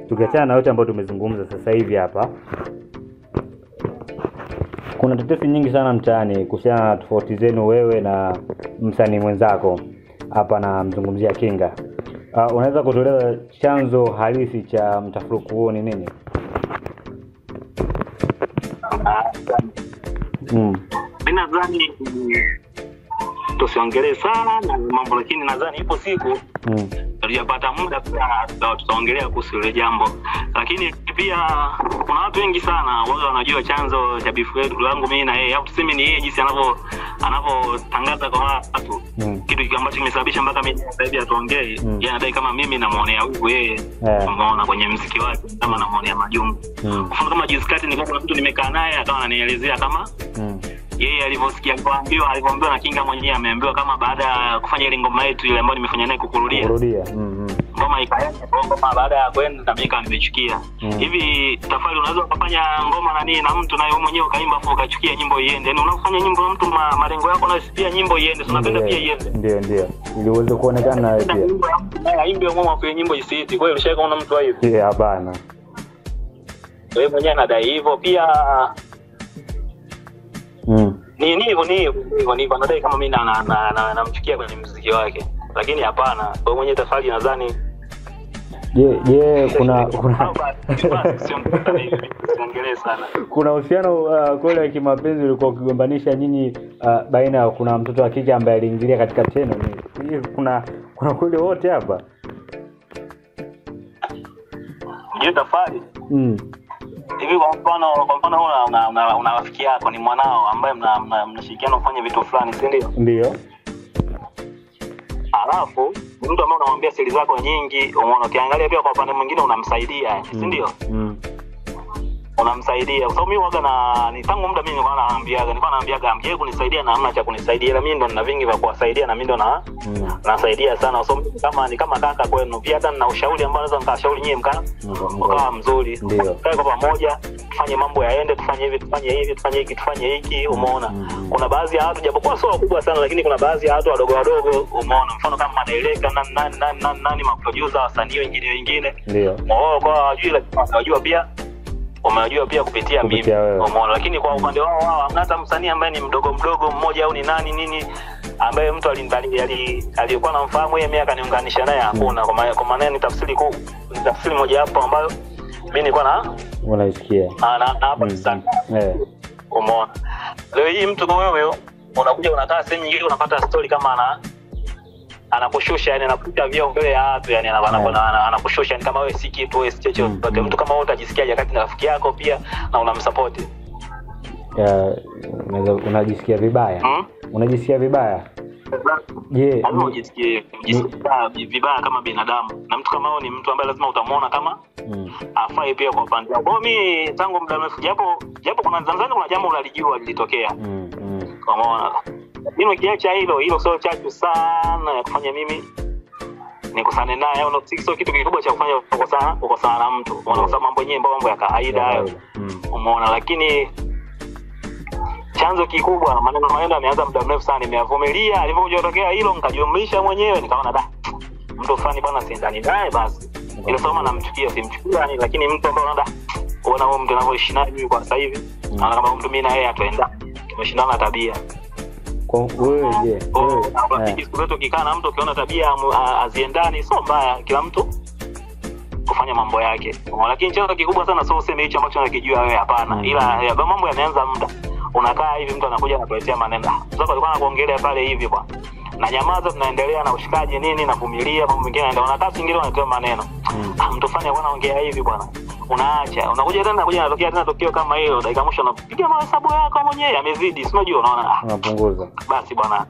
tukiachana na yote ambayo tumezungumza sasa hivi hapa, kuna tetesi nyingi sana mtaani kuhusiana na tofauti zenu wewe na msanii mwenzako hapa, na mzungumzia Kinga. Unaweza kutueleza chanzo halisi cha mtafaruku huo ni nini? Mimi nadhani tusiongelee sana na mambo, lakini nadhani ipo siku tutapata muda pia tutaongelea kuhusu ile jambo. Lakini pia kuna watu wengi sana wao wanajua chanzo cha beef yetu langu mimi na yeye, au tuseme ni yeye jinsi anavyotangaza kwa watu. Kitu ambacho kimesababisha mpaka mimi sasa hivi atuongee, yeye anadai kama mimi namuonea huko yeye, umeona kwenye muziki wake kama namuonea majungu. Kwa mfano kama juzi kati nilikuwa kuna mtu nimekaa naye akawa ananielezea kama yeye alivyosikia alivyoambiwa na Kinga mwenyewe, ameambiwa kama baada ya kufanya ile ngoma yetu ile ambayo nimefanya naye kukurudia. Ngoma ikaenda ngoma baada ya kwenda na mimi kama nimechukia. Hivi tafadhali unaweza kufanya ngoma na nini na mtu naye wewe mwenyewe kaimba afu ukachukia nyimbo iende? Yaani unafanya nyimbo na mtu malengo yako na pia nyimbo iende, tunapenda pia iende. Ndio. Ili uweze kuonekana na pia. Aimbe ngoma kwa nyimbo isiiti. Kwa hiyo ulishaona mtu wa hivyo? Hapana. Wewe mwenyewe anadai hivyo pia. Ni hivyo anadai kama mimi namchukia kwenye muziki wake, lakini hapana, wewe mwenyewe tafadhali nadhani kuna uhusiano kweli wa kimapenzi ulikuwa ukigombanisha nyinyi baina ya kuna mtoto wa kike ambaye aliingilia katika cheno? Kuna kweli wote hapa? Ndio tafadhali. Hivi kwa mfano una rafiki yako ni mwanao ambaye mnashirikiana kufanya vitu fulani, si ndio? Ndio. Alafu mtu ambaye unamwambia siri zako nyingi, umeona, ukiangalia pia kwa upande mwingine unamsaidia, si ndio? Unamsaidia. Kwa sababu mimi waga ni tangu muda mimi nilikuwa naambiaga mje kunisaidia na hamna cha kunisaidia, ila mimi ndo nina vingi vya kuwasaidia na mimi ndo nasaidia sana. So kama kaka kwenu pia, hata nina ushauri ambao naweza nikashauri nyie mkawa mzuri. Kae kwa pamoja, tufanye mambo yaende, tufanye hivi, tufanye hiki, umeona. Kuna baadhi ya watu japokuwa sio wakubwa sana, lakini kuna baadhi ya watu wadogo, umeona, mfano kama manaeleka nani maproducer, wasanii wengine. Ndio. Wao kwa wajua pia umejua pia kupitia mimi, umeona. Lakini kwa upande wao hamna hata msanii ambaye ni mdogo mmoja au ni nini ambaye mtu alikuwa anamfahamu yeye, mimi akaniunganisha naye, hakuna. Kwa maana ni tafsiri moja hapo ambayo mimi nilikuwa unaisikia hapa sana. Umeona, leo hii mtu kama wewe unakuja unakaa sehemu nyingine unapata story kama anakushusha, yani anakuta vio mbele ya watu, yani anakushusha, yani kama wewe si kitu, wewe si chochote. Mtu kama wewe utajisikiaje wakati na rafiki yako pia na unamsupport? Unajisikia vibaya? Unajisikia vibaya? Unajisikia vibaya kama binadamu, na mtu kama wewe ni mtu ambaye lazima utamuona kama afai pia kwa upande wako. Kwa mimi tangu muda mrefu, japo kuna Tanzania kuna jambo unalijua lilitokea, umeona. Mimi nikiacha hilo sio chachu sana ya kufanya mimi nikusane naye, au sio kitu kikubwa cha kufanya ukosana na mtu, unaona, kwa mambo yenyewe mambo ya kawaida hayo, umeona. Lakini chanzo kikubwa maneno yameanza muda mrefu sana, nimevumilia. Alipotokea hilo nikajumlisha mwenyewe, nikaona mtu fulani bwana siendani naye, basi ile soma namchukia, simchukia yani. Lakini mtu ambaye unaona huyo mtu anavyoishi naye mimi kwa sasa hivi, anaona kama mtu mimi na yeye atuenda tumeshindana tabia. Kwa wewe siku zote ukikaa na mtu ukiona tabia aziendani, sio mbaya, kila mtu kufanya mambo yake. Lakini chanzo kikubwa sana sio useme hicho ambacho unakijua wewe, hapana. Ila mambo yameanza muda, unakaa hivi mtu anakuja anakuletea maneno. Sasa alikuwa anakuongelea pale hivi bwana, na nyamaza, tunaendelea na ushikaji nini na kuvumilia, mambo mengine yanaenda, unakaa singine unatoa maneno. Mtu fanya bwana ongea hivi bwana, unaacha, unakuja tena anatokea tena tokeo kama hilo, dakika mwisho unapiga mahesabu yako mwenyewe yamezidi, si unajua, unaona unapunguza. Basi bwana,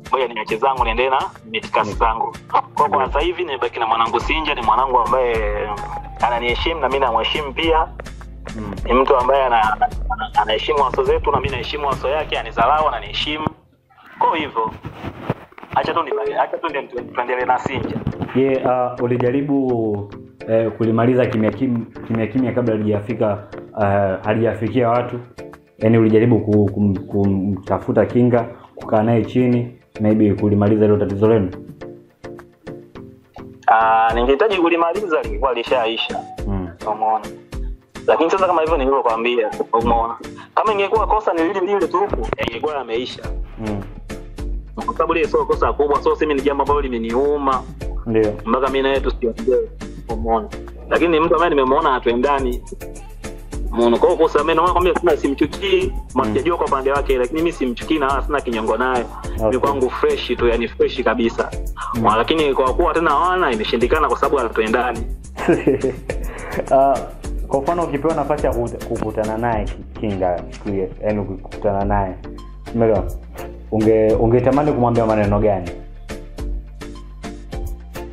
ngoja niache zangu niendelee na mitikasi zangu. Kwa sasa hivi nimebaki na mwanangu Sinja, ni mwanangu ambaye ananiheshimu na mimi namheshimu pia. Ni mtu ambaye anaheshimu waso zetu na mimi naheshimu waso yake, anizalau na aniheshimu. Kwa hivyo acha tu tuendelee na Sinja. Ulijaribu kulimaliza kimya kabla halijafikia watu? Yaani ulijaribu kumtafuta Kinga, kukaa naye chini, maybe kulimaliza hilo tatizo lenu? Ningehitaji kulimaliza, lingekuwa lishaisha. umeona. Lakini sasa kama hivyo nilivyokuambia, umeona, kama ingekuwa kosa ni lile tu ingekuwa yameisha. Kwa sababu ile sio kosa kubwa, sio sema ni jambo ambalo limeniuma. Ndio. Mpaka mimi na yeye tusiongee, umeona. Lakini mtu ambaye nimemuona hatuendani, umeona, kwa hiyo kosa mimi naona kwamba sina simchukii, msijajua kwa pande wake, lakini mimi simchukii na wala sina kinyongo naye. Ni kwangu fresh tu, yani fresh kabisa. Lakini kwa kuwa tena hawana imeshindikana kwa sababu hatuendani. Kwa mfano ukipewa nafasi ya kukutana naye Kinga, yani ukikutana naye, umeelewa? Ungetamani kumwambia maneno gani?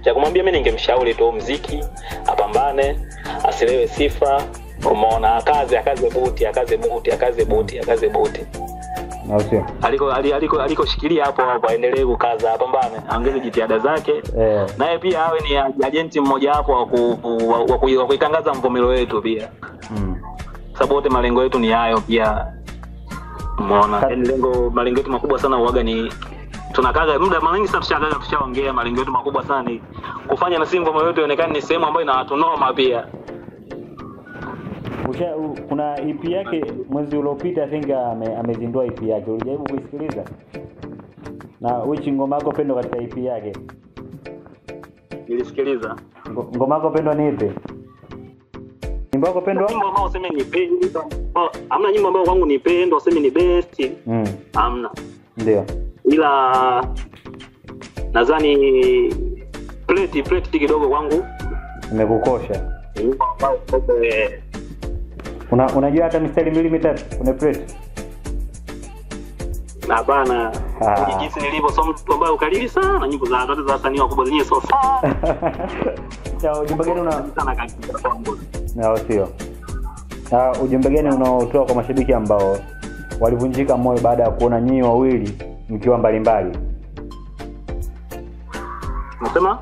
Cha kumwambia mimi ningemshauri tu muziki, apambane, asilewe sifa, umeona, akaze buti. Na sio. Alikoshikilia hapo aendelee kukaza, apambane, aongeze jitihada zake. Naye pia awe ni agent mmoja hapo wa kuitangaza Mvomero wetu pia. Sababu wote malengo yetu ni hayo pia. Umeona? Malengo yetu makubwa sana uaga ni tunakaga muda mwingi sana tushaongea, malengo yetu makubwa sana ni kufanya na Mvomero wetu ionekane ni sehemu ambayo ina watu noma pia. Kuna EP yake mwezi uliopita I think amezindua EP yake. Ulijaribu kuisikiliza? Na which ngoma yako pendwa katika EP yake? Nilisikiliza. Ngoma yako pendwa ni ipi? Nyimbo yako pendwa? Nyimbo ambayo useme ni pendwa. Hamna nyimbo ambayo kwangu ni pendwa, useme ni best. Hamna. Ndio. Ila nadhani plate kidogo kwangu imekukosha. Unajua hata mistari 2-3 una plate? Na bana, jinsi nilivyo somo ambayo ukalili sana nyimbo za wasanii wakubwa zenyewe sasa. Sawa, ujumbe gani na sio? Ujumbe gani unaotoa kwa mashabiki ambao walivunjika moyo baada ya kuona nyinyi wawili mkiwa mbalimbali? Unasema?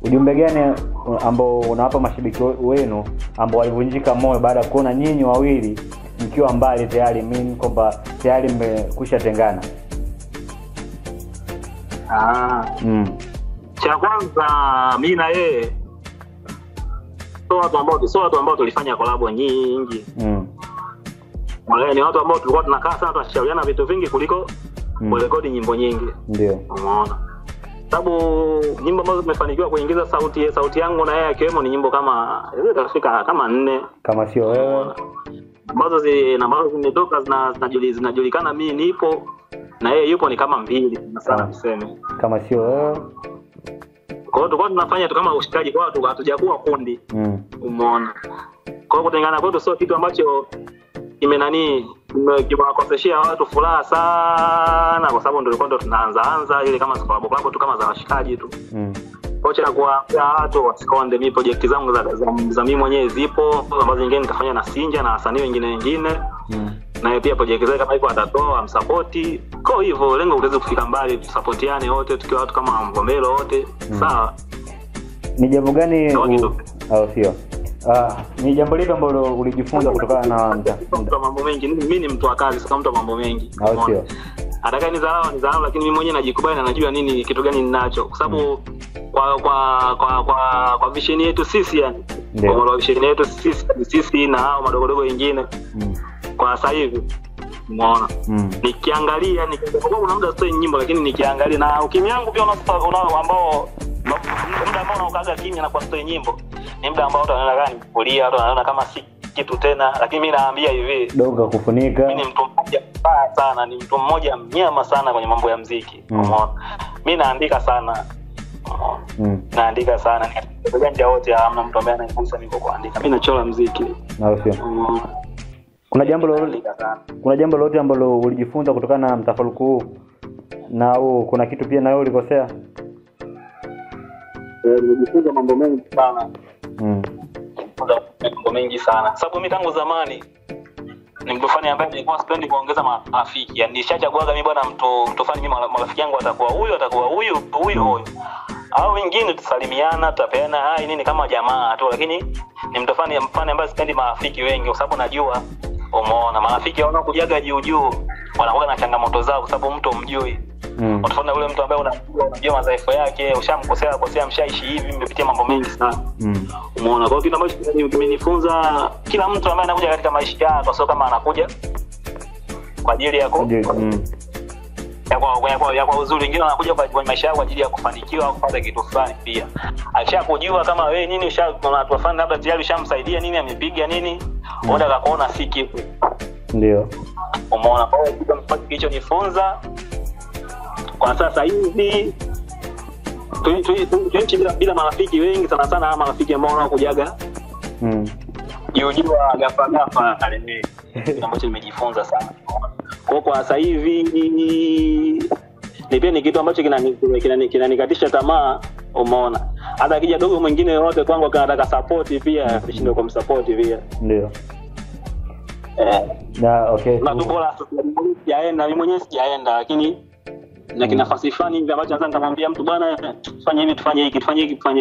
Ujumbe gani ambao unawapa mashabiki wenu ambao walivunjika moyo baada ya kuona nyinyi wawili mkiwa mbali tayari, mimi kwamba tayari mmekwisha tengana? Cha kwanza mimi na yeye sio watu ambao tulifanya collab nyingi. Wale ni watu ambao tulikuwa tunakaa sana tunashauriana vitu vingi kuliko kurekodi nyimbo nyingi. Ndio. Umeona? Sababu nyimbo ambazo zimefanikiwa kuingiza sauti yangu na yeye akiwemo ni nyimbo kama zitafika kama 4 kama sio wewe, ambazo zimetoka zinajulikana mimi nipo na yeye yupo ni kama 2 sana tuseme, kama sio wewe. Kwa hiyo tulikuwa tunafanya tu kama ushikaji, kwa watu hatujakuwa kundi. Umeona? Kwa hiyo kutengana kwetu sio kitu ambacho kimewakoseshia watu furaha sana, kwa sababu ndio ndo tunaanza ile kama collab tu kama za washikaji tu. Kocha kuambia watu wasikonde, mimi project zangu za mimi mwenyewe zipo ambazo nyingine nitafanya na Sinja na wasanii wengine. Na pia project zake kama hivyo atatoa msupport. Kwa hivyo lengo uweze kufika mbali, tusupportiane wote tukiwa watu kama Mvomero wote. Sawa. Ni jambo gani au sio? Ni jambo lipi ambalo ulijifunza kutokana na mambo mengi? Mimi ni mtu wa kazi, sio mtu wa mambo mengi. Au sio? Ataka ni dharau, lakini mimi mwenyewe najikubali na najua nini kitu gani ninacho, kwa sababu kwa vision yetu sisi, yani kwa vision yetu sisi na hao madogodogo wengine kwa sasa hivi, umeona, nikiangalia kuna muda story nyimbo, lakini nikiangalia na ukimya wangu pia unao ambao muda ambao unaokaga kimya na kwa story nyimbo ni muda ambao watu wanaona gani kulia, watu wanaona kama si kitu tena, lakini mimi naambia hivi dogo kufunika. Mimi ni mtu mmoja sana, ni mtu mmoja mnyama sana kwenye mambo ya muziki. Umeona? Mimi naandika sana. Naandika sana. Nikajanja wote hamna mtu ambaye ananigusa mimi kwa kuandika. Mimi nachora muziki. Na sio. Kuna jambo lolote ambalo ulijifunza kutokana na mtafaruku huu? Na kuna kitu pia na wewe ulikosea? Nilijifunza mambo mengi sana. Mambo mengi sana. Sababu mimi tangu zamani ni mtu fani ambaye nilikuwa sipendi kuongeza marafiki. Yaani nishachaguaga mimi bwana mtu fani, mimi marafiki yangu atakuwa huyu. Au wengine tusalimiana, tutapeana hai nini kama jamaa tu, lakini ni mtu fani ambaye sipendi marafiki wengi, kwa sababu najua, umeona, marafiki wanaokujaga juu wanakuwa na changamoto zao, kwa sababu mtu umjui. Tofauti na yule mtu ambaye unajua madhaifu yake, ushamkosea mshaishi hivi, mmepitia mambo mengi sana. Umeona? Kwa hiyo kitu ambacho kimenifunza, kila mtu ambaye anakuja katika maisha yako sio kama anakuja kwa ajili yako ya kwa uzuri, wengine wanakuja kwa maisha yako kwa ajili ya kufanikiwa au kupata kitu fulani pia. Akishakujua kama wewe nini unatoa fani, labda tayari ushamsaidia nini, amepiga nini, muda akakuona si kitu. Ndio. Umeona? Kwa hiyo kitu ambacho kilichonifunza kwa sasa hivi, tuishi bila marafiki wengi sana sana, marafiki ambao wanakujaga jua gafa aleni, ambacho nimejifunza sana. Kwa sasa hivi ni kitu ambacho kinanikatisha tamaa. Umeona? Hata akija dogo mwingine yote kwangu anataka support pia, nishinde kumsupport pia. Ndio. Okay. Na bora sijaenda, mimi mwenyewe sijaenda, lakini nafasi fulani hivi ambacho nataka kumwambia mtu, bwana fanya hivi, tufanye hiki, tufanye hiki, tufanye